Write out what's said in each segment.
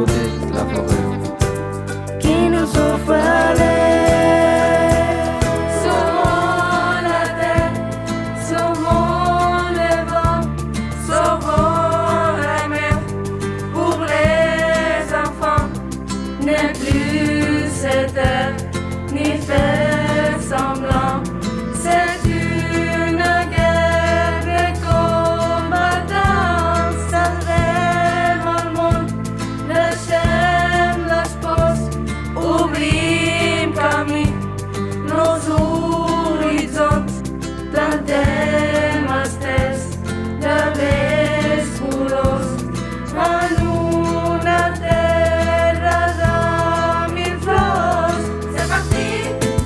protéger la forêt. Qui nous offre l'air. Sauvons la terre, sauvons le vent, sauvons la mer. Pour les enfants, ne plus se taire, ni faire semblant. C'est une guerre de combattants. Salvemos el món, deixem les pors, obrim camí, nos horitzons, plantem estels de bells colors en una terra de mil flors. C'est parti,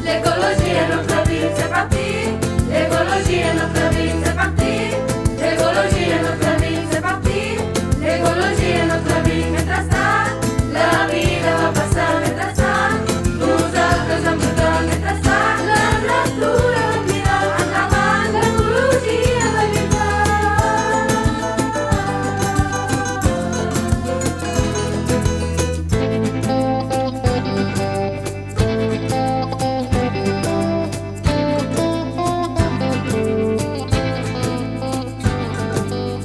l'écologie est notre vie, c'est parti, l'écologie est notre vie, c'est parti, l'écologie est notre vie, c'est parti, l'écologie est notre vie. Mentrestant, la vida va passar, mentrestant, nosaltres en portem, mentrestant, la natura mira endavant, l'ecologia de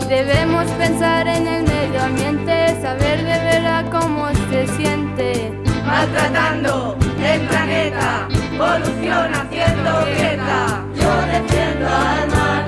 Debemos pensar en el medio ambiente, saber de verdad cómo se siente. maltratando el planeta, polución haciendo guerra. Yo defiendo al mar.